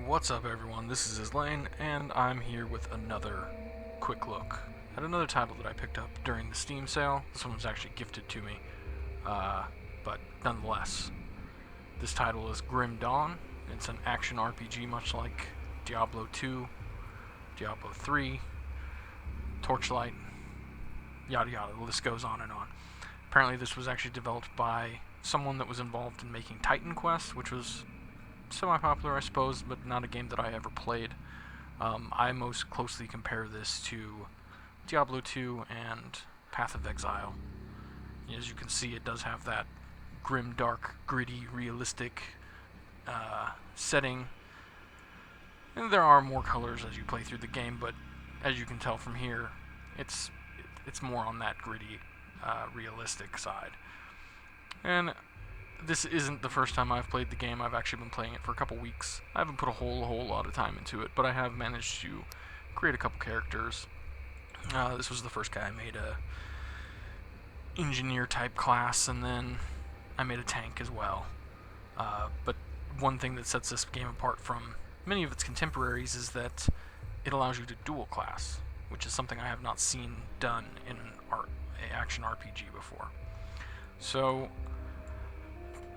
What's up everyone, this is Islane, and I'm here with another quick look at another title that I picked up during the Steam sale. This one was actually gifted to me, but nonetheless, this title is Grim Dawn. It's an action RPG much like Diablo 2, Diablo 3, Torchlight, yada yada, the list goes on and on. Apparently this was actually developed by someone that was involved in making Titan Quest, which was semi-popular, I suppose, but not a game that I ever played. I most closely compare this to Diablo 2 and Path of Exile. As you can see, it does have that grim, dark, gritty, realistic setting. And there are more colors as you play through the game, but as you can tell from here, it's more on that gritty, realistic side. And this isn't the first time I've played the game. I've actually been playing it for a couple weeks. I haven't put a whole lot of time into it, but I have managed to create a couple characters. This was the first guy I made a engineer type class, and then I made a tank as well. But one thing that sets this game apart from many of its contemporaries is that it allows you to dual class, which is something I have not seen done in an action RPG before. So,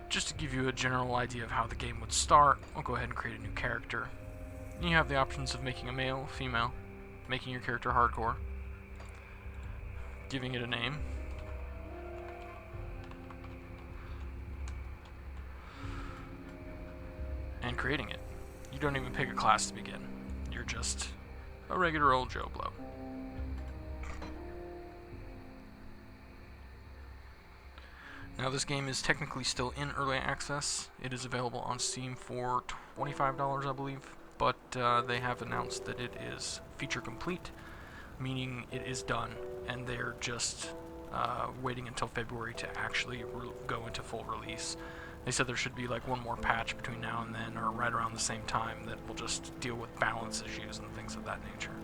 just to give you a general idea of how the game would start, I'll go ahead and create a new character. You have the options of making a male, female, making your character hardcore, giving it a name, and creating it. You don't even pick a class to begin. You're just a regular old Joe Blow. Now this game is technically still in early access. It is available on Steam for $25, I believe, but they have announced that it is feature complete, meaning it is done, and they're just waiting until February to actually go into full release. They said there should be like one more patch between now and then, or right around the same time, that will just deal with balance issues and things of that nature.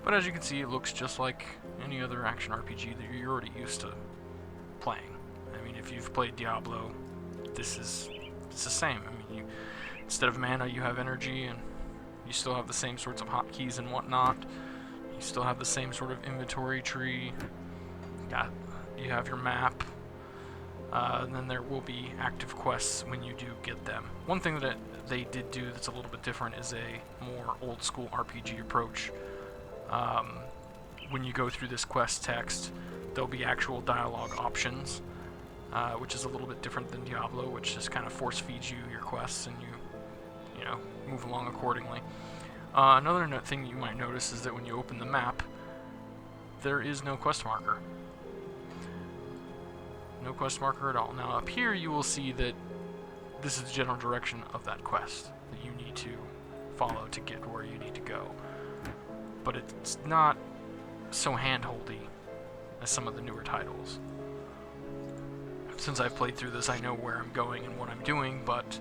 But as you can see, it looks just like any other action RPG that you're already used to playing. I mean, if you've played Diablo, it's the same. I mean, instead of mana, you have energy, and you still have the same sorts of hotkeys and whatnot. You still have the same sort of inventory tree. You have your map. And then there will be active quests when you do get them. One thing that they did do that's a little bit different is a more old-school RPG approach. When you go through this quest text, there'll be actual dialogue options. Which is a little bit different than Diablo, which just kind of force feeds you your quests and you know, move along accordingly. Another thing you might notice is that when you open the map, there is no quest marker. No quest marker at all. Now up here you will see that this is the general direction of that quest that you need to follow to get where you need to go. But it's not so hand-holdy as some of the newer titles. Since I've played through this, I know where I'm going and what I'm doing, but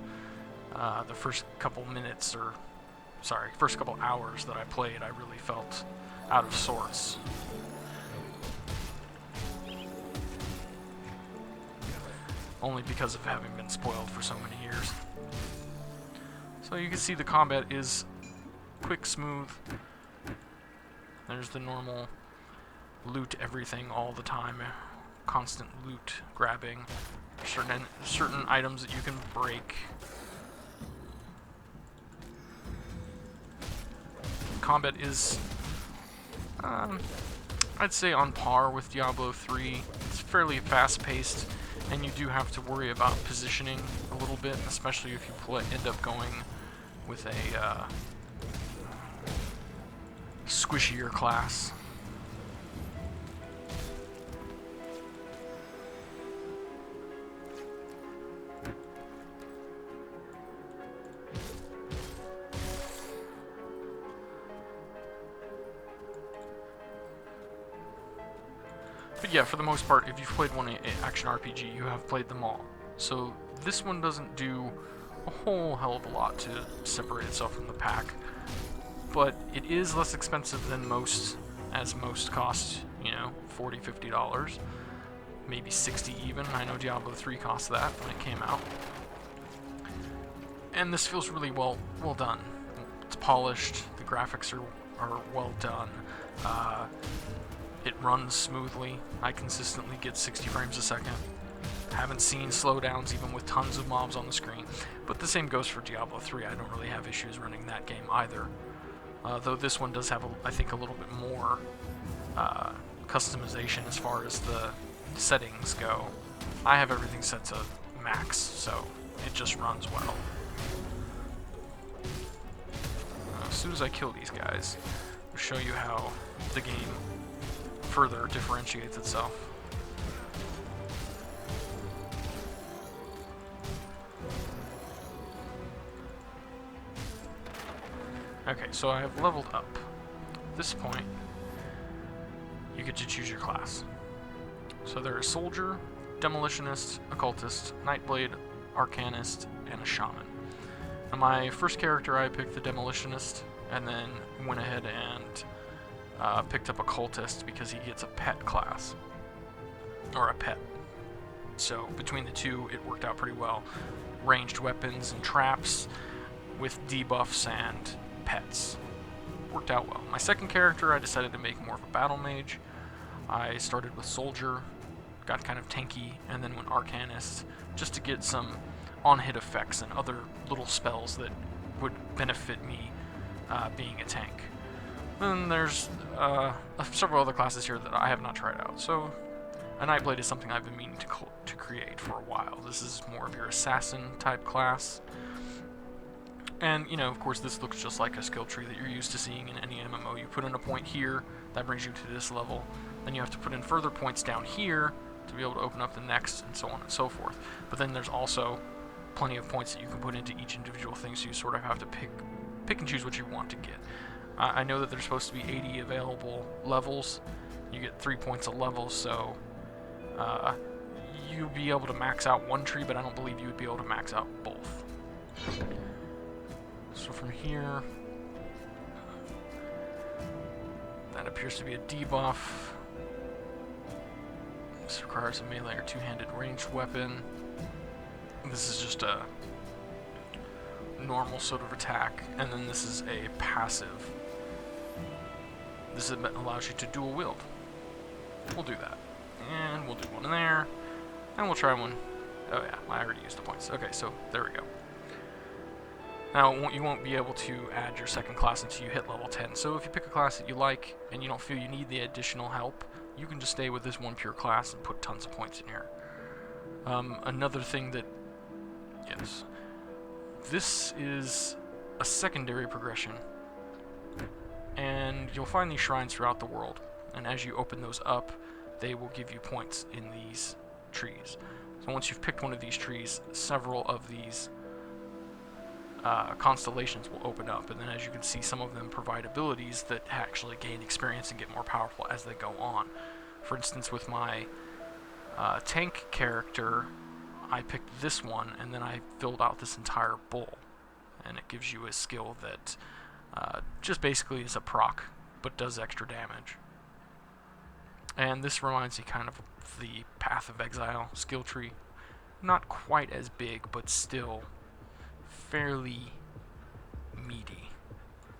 the first couple hours that I played, I really felt out of sorts. Only because of having been spoiled for so many years. So you can see the combat is quick, smooth. There's the normal loot everything all the time. Constant loot grabbing, certain items that you can break. Combat is, I'd say, on par with Diablo 3. It's fairly fast-paced, and you do have to worry about positioning a little bit, especially if you end up going with a squishier class. But yeah, for the most part, if you've played one action RPG, you have played them all. So this one doesn't do a whole hell of a lot to separate itself from the pack. But it is less expensive than most, as most cost, you know, $40, $50. Maybe 60 even. I know Diablo 3 cost that when it came out. And this feels really well done. polished. The graphics are well done. It runs smoothly. I consistently get 60 frames a second. Haven't seen slowdowns even with tons of mobs on the screen. But the same goes for Diablo 3. I don't really have issues running that game either. Though this one does have, I think, a little bit more customization as far as the settings go. I have everything set to max, so it just runs well. As soon as I kill these guys, I'll show you how the game further differentiates itself. Okay, so I have leveled up. At this point, you get to choose your class. So there is Soldier, Demolitionist, Occultist, Nightblade, Arcanist, and a Shaman. Now my first character, I picked the Demolitionist, and then went ahead and picked up Occultist because he gets a pet class. Or a pet. So between the two, it worked out pretty well. Ranged weapons and traps with debuffs and pets. Worked out well. My second character, I decided to make more of a battle mage. I started with Soldier, got kind of tanky, and then went Arcanist, just to get some on-hit effects and other little spells that would benefit me being a tank. Then there's several other classes here that I have not tried out. So a Nightblade is something I've been meaning to create for a while. This is more of your assassin type class. And, you know, of course, this looks just like a skill tree that you're used to seeing in any MMO. You put in a point here, that brings you to this level. Then you have to put in further points down here to be able to open up the next, and so on and so forth. But then there's also plenty of points that you can put into each individual thing, so you sort of have to pick and choose what you want to get. I know that there's supposed to be 80 available levels. You get 3 points a level, so you'd be able to max out one tree, but I don't believe you would be able to max out both. So from here, that appears to be a debuff. This requires a melee or two-handed ranged weapon. This is just a normal sort of attack, and then this is a passive. This allows you to dual wield. We'll do that. And we'll do one in there, and we'll try one. Oh yeah, I already used the points. Okay, so there we go. Now, you won't be able to add your second class until you hit level 10, so if you pick a class that you like and you don't feel you need the additional help, you can just stay with this one pure class and put tons of points in here. Another thing that... Yes. This is a secondary progression, and you'll find these shrines throughout the world, and as you open those up, they will give you points in these trees. So once you've picked one of these trees, several of these constellations will open up, and then as you can see, some of them provide abilities that actually gain experience and get more powerful as they go on. For instance, with my tank character, I picked this one, and then I filled out this entire bowl, and it gives you a skill that just basically is a proc, but does extra damage. And this reminds me kind of the Path of Exile skill tree. Not quite as big, but still fairly meaty.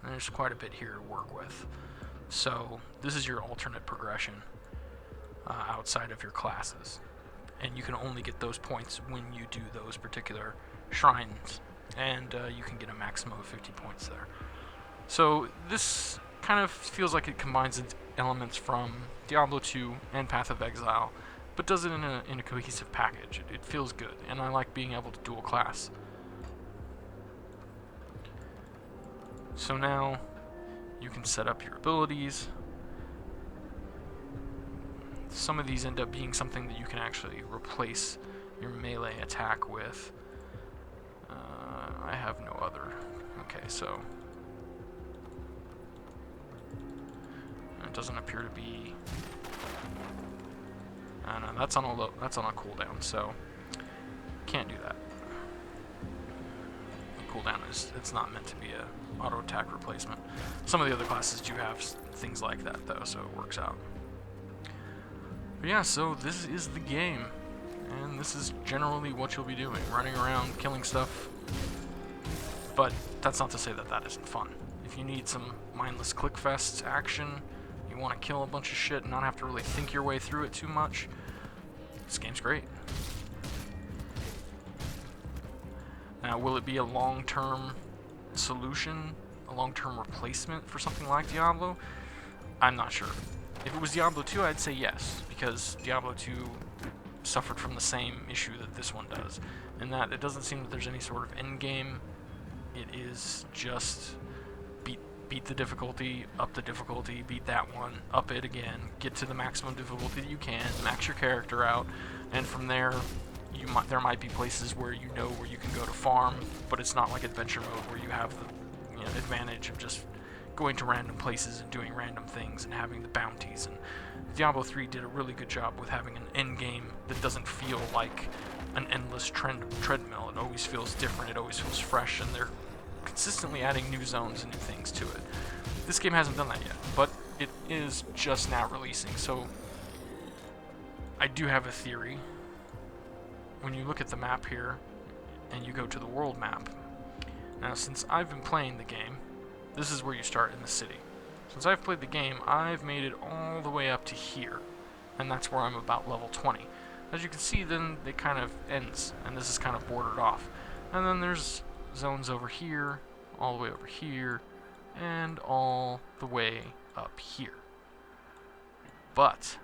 And there's quite a bit here to work with. So this is your alternate progression outside of your classes. And you can only get those points when you do those particular shrines. And you can get a maximum of 50 points there. So this kind of feels like it combines elements from Diablo 2 and Path of Exile, but does it in a cohesive package. It feels good, and I like being able to dual class. So now you can set up your abilities. Some of these end up being something that you can actually replace your melee attack with. I have no other. Okay, so it doesn't appear to be. No, that's on a cooldown, so can't do that. The cooldown it's not meant to be a auto attack replacement. Some of the other classes do have things like that though, so it works out. But yeah, so this is the game, and this is generally what you'll be doing, running around, killing stuff. But that's not to say that that isn't fun. if you need some mindless clickfest action, you want to kill a bunch of shit and not have to really think your way through it too much, this game's great. Now, will it be a long-term solution, a long-term replacement for something like Diablo? I'm not sure. If it was Diablo 2, I'd say yes, because Diablo 2 suffered from the same issue that this one does, in that it doesn't seem that there's any sort of end game. It is just beat the difficulty, up the difficulty, beat that one, up it again, get to the maximum difficulty that you can, max your character out, and from there, there might be places where you know where you can go to farm, but it's not like adventure mode where you have the advantage of just going to random places and doing random things and having the bounties. And Diablo 3 did a really good job with having an end game that doesn't feel like an endless treadmill. It always feels different, it always feels fresh, and they're consistently adding new zones and new things to it. This game hasn't done that yet, but it is just now releasing, so I do have a theory. When you look at the map here, and you go to the world map, now since I've been playing the game, this is where you start in the city. Since I've played the game, I've made it all the way up to here, and that's where I'm about level 20. As you can see, then it kind of ends, and this is kind of bordered off. And then there's zones over here, all the way over here, and all the way up here. But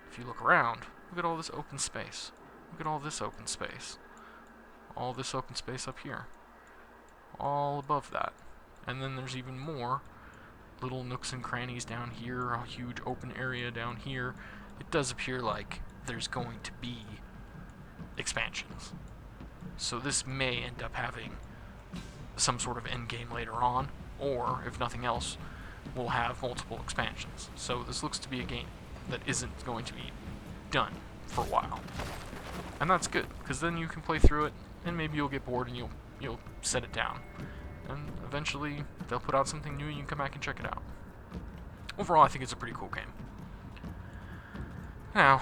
if you look around, look at all this open space. Look at all this open space. All this open space up here. All above that. And then there's even more little nooks and crannies down here, a huge open area down here. It does appear like there's going to be expansions. So this may end up having some sort of end game later on, or if nothing else, we'll have multiple expansions. So this looks to be a game that isn't going to be done for a while. And that's good, because then you can play through it, and maybe you'll get bored and you'll set it down. And eventually they'll put out something new and you can come back and check it out. Overall, I think it's a pretty cool game. Now,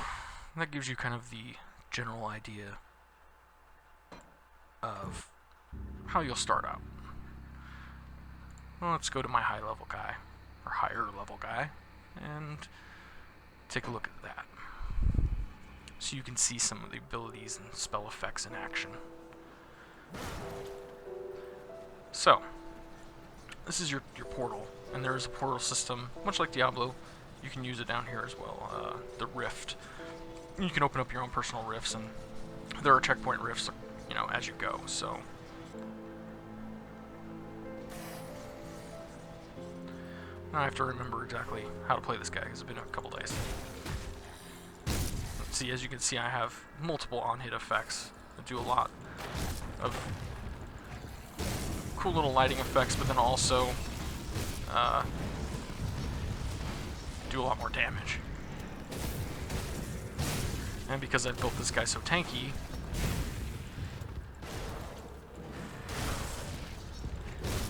that gives you kind of the general idea of how you'll start out. Well, let's go to my high level guy, or higher level guy, and take a look at that. So you can see some of the abilities and spell effects in action. So, this is your portal, and there is a portal system, much like Diablo. You can use it down here as well, the rift. You can open up your own personal rifts, and there are checkpoint rifts, as you go, so. Now I have to remember exactly how to play this guy, because it's been a couple days. Let's see, as you can see, I have multiple on-hit effects that do a lot of cool little lighting effects, but then also do a lot more damage. And because I've built this guy so tanky,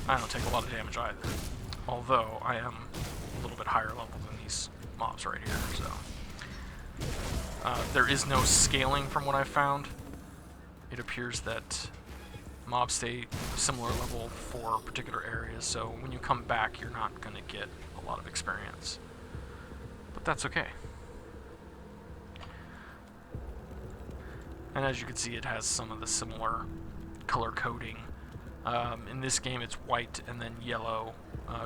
I don't take a lot of damage either. Although I am a little bit higher level than these mobs right here, so. There is no scaling from what I've found. It appears that mobs stay similar level for particular areas, so when you come back, you're not going to get a lot of experience. But that's okay. And as you can see, it has some of the similar color coding. In this game, it's white and then yellow.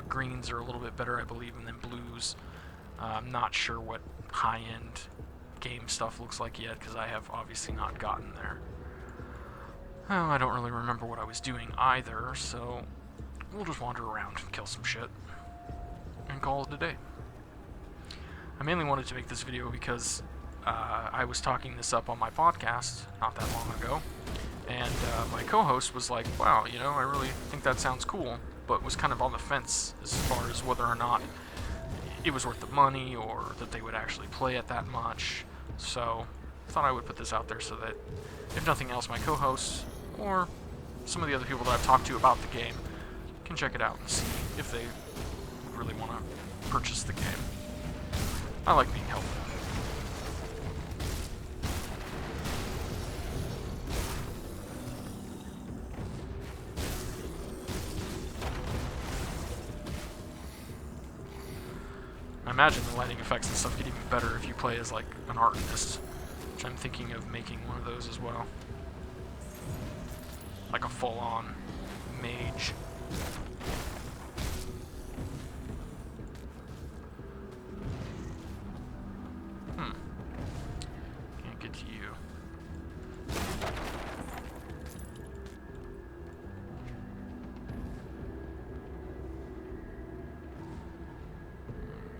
Greens are a little bit better, I believe, and then blues. I'm not sure what high-end game stuff looks like yet, because I have obviously not gotten there. I don't really remember what I was doing either, so we'll just wander around and kill some shit and call it a day. I mainly wanted to make this video because I was talking this up on my podcast not that long ago, and my co-host was like, wow, I really think that sounds cool, but was kind of on the fence as far as whether or not it was worth the money or that they would actually play it that much. So I thought I would put this out there so that, if nothing else, my co-hosts or some of the other people that I've talked to about the game can check it out and see if they really want to purchase the game. I like being helpful. I imagine the lighting effects and stuff get even better if you play as like an artist, which I'm thinking of making one of those as well. Like a full-on mage. Can't get to you.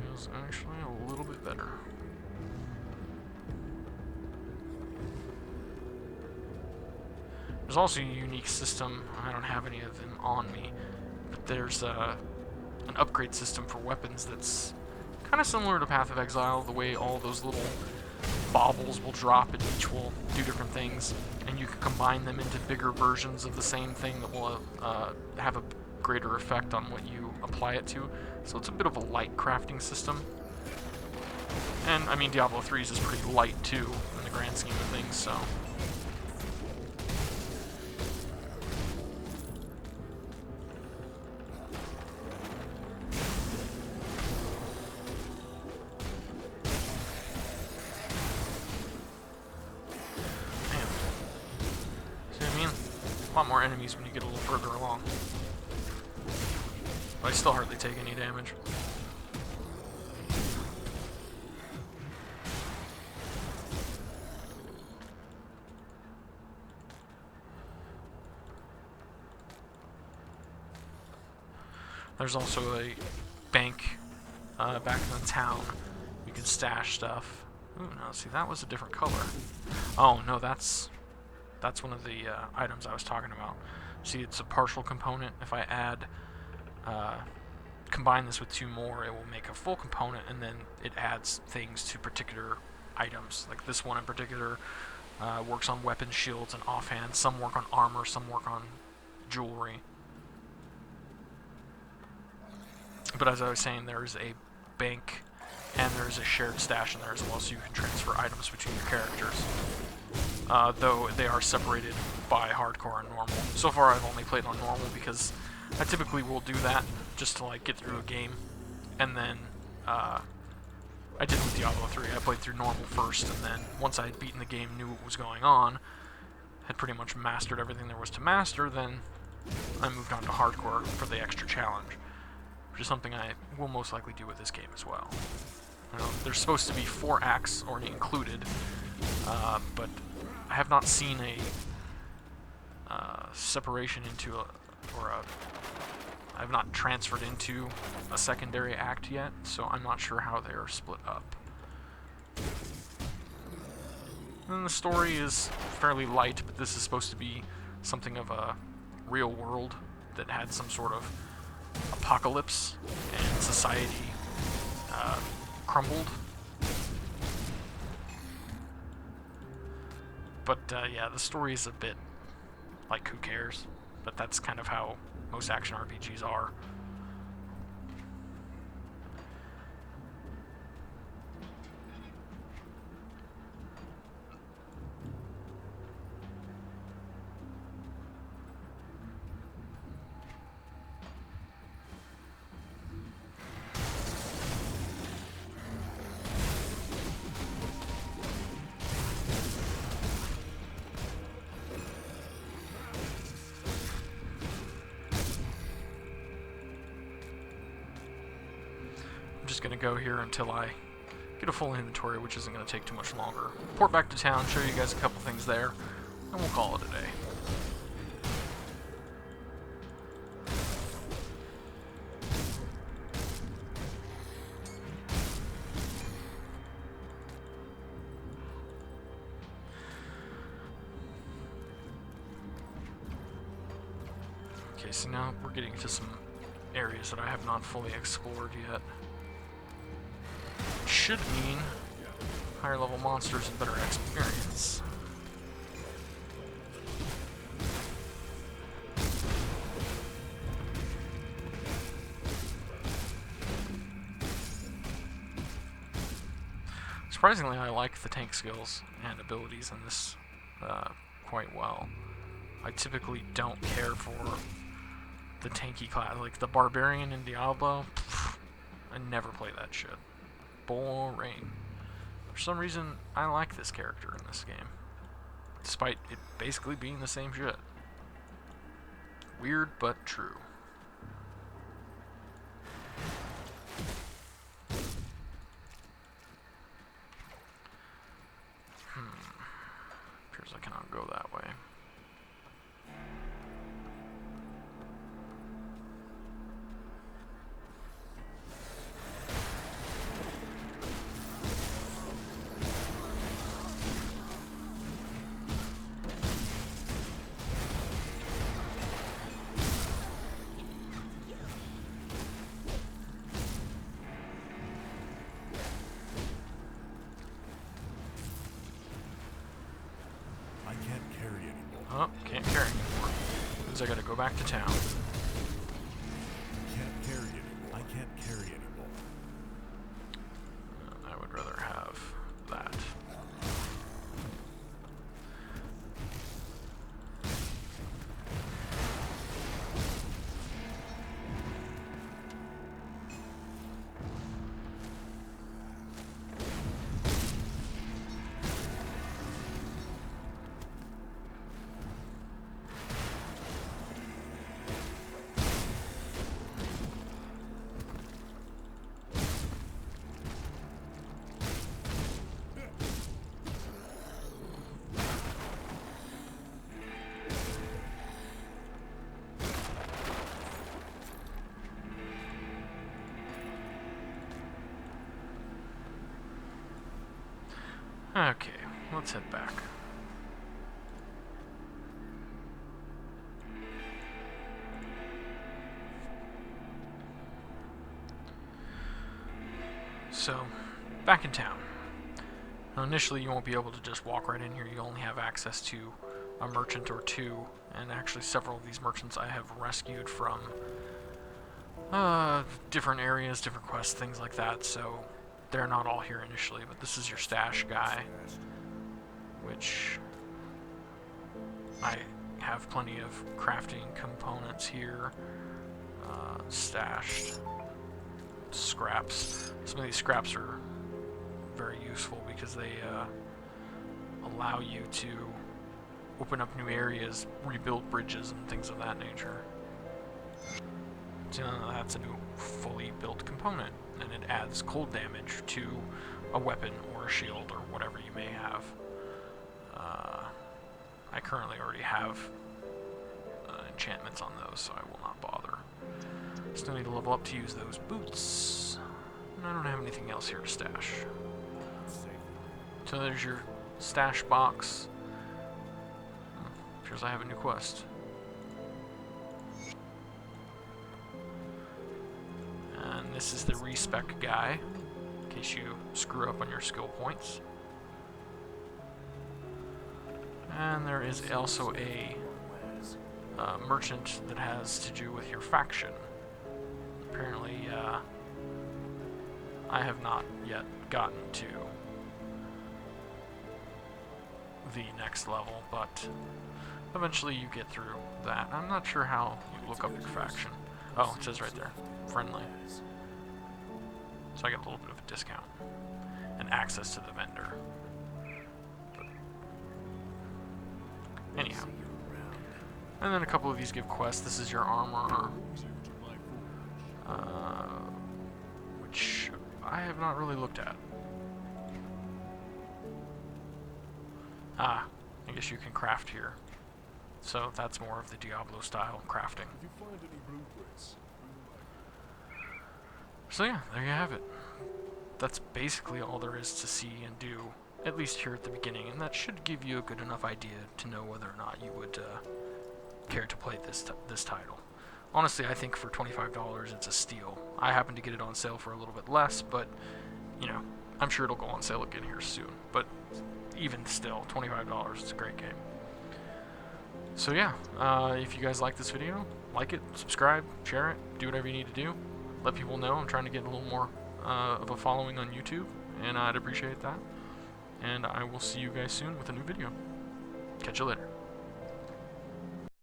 It was actually a little bit better. There's also a unique system. I don't have any of them on me, but there's an upgrade system for weapons that's kind of similar to Path of Exile, the way all those little baubles will drop and each will do different things, and you can combine them into bigger versions of the same thing that will have a greater effect on what you apply it to. So it's a bit of a light crafting system. And, I mean, Diablo 3's is pretty light, too, in the grand scheme of things, so... A lot more enemies when you get a little further along. But I still hardly take any damage. There's also a bank back in the town. You can stash stuff. Ooh, no, see, that was a different color. Oh, no, that's one of the items I was talking about. See, it's a partial component. If I add, combine this with two more, it will make a full component, and then it adds things to particular items. Like this one in particular works on weapons, shields, and offhand. Some work on armor, some work on jewelry. But as I was saying, there's a bank and there's a shared stash in there as well, so you can transfer items between your characters. Though they are separated by hardcore and normal. So far I've only played on normal because I typically will do that just to like get through a game. And then I did with Diablo 3. I played through normal first, and then once I had beaten the game, knew what was going on, had pretty much mastered everything there was to master, then I moved on to hardcore for the extra challenge, which is something I will most likely do with this game as well. There's supposed to be 4 acts already included, but I have not seen a separation into I have not transferred into a secondary act yet, so I'm not sure how they are split up. And the story is fairly light, but this is supposed to be something of a real world that had some sort of apocalypse and society crumbled. But yeah, the story is a bit like, who cares? But that's kind of how most action RPGs are. Just gonna go here until I get a full inventory, which isn't gonna take too much longer. Port back to town, show you guys a couple things there, and we'll call it a day. Okay, so now we're getting to some areas that I have not fully explored yet. Should mean higher level monsters and better experience. Surprisingly, I like the tank skills and abilities in this quite well. I typically don't care for the tanky class, like the barbarian in Diablo. I never play that shit. boring. For some reason, I like this character in this game, despite it basically being the same shit. Weird, but true. Appears I cannot go that way. Oh, can't carry anymore. Means I gotta go back to town. Can't carry anymore. I can't carry anymore. I would rather have that. Okay, let's head back. So, back in town. Now, initially, you won't be able to just walk right in here. You only have access to a merchant or two, and actually several of these merchants I have rescued from different areas, different quests, things like that, so they're not all here initially, but this is your stash guy, which I have plenty of crafting components here stashed. Scraps. Some of these scraps are very useful because they allow you to open up new areas, rebuild bridges, and things of that nature. So that's a new fully built component, and it adds cold damage to a weapon or a shield or whatever you may have. I currently already have enchantments on those, so I will not bother. Still need to level up to use those boots. And I don't have anything else here to stash. So there's your stash box. Appears I have a new quest. And this is the respec guy, in case you screw up on your skill points. And there is also a merchant that has to do with your faction. Apparently, I have not yet gotten to the next level, but eventually you get through that. I'm not sure how you look up your faction. Oh, it says right there, friendly. So I get a little bit of a discount and access to the vendor. But anyhow. And then a couple of these give quests. This is your armor, which I have not really looked at. Ah, I guess you can craft here. So that's more of the Diablo style crafting. So yeah, there you have it. That's basically all there is to see and do, at least here at the beginning, and that should give you a good enough idea to know whether or not you would care to play this title. Honestly, I think for $25 it's a steal. I happen to get it on sale for a little bit less, but you know, I'm sure it'll go on sale again here soon. But even still, $25, it's a great game. So yeah, if you guys like this video, like it, subscribe, share it, do whatever you need to do. Let people know. I'm trying to get a little more of a following on YouTube, and I'd appreciate that. And I will see you guys soon with a new video. Catch you later.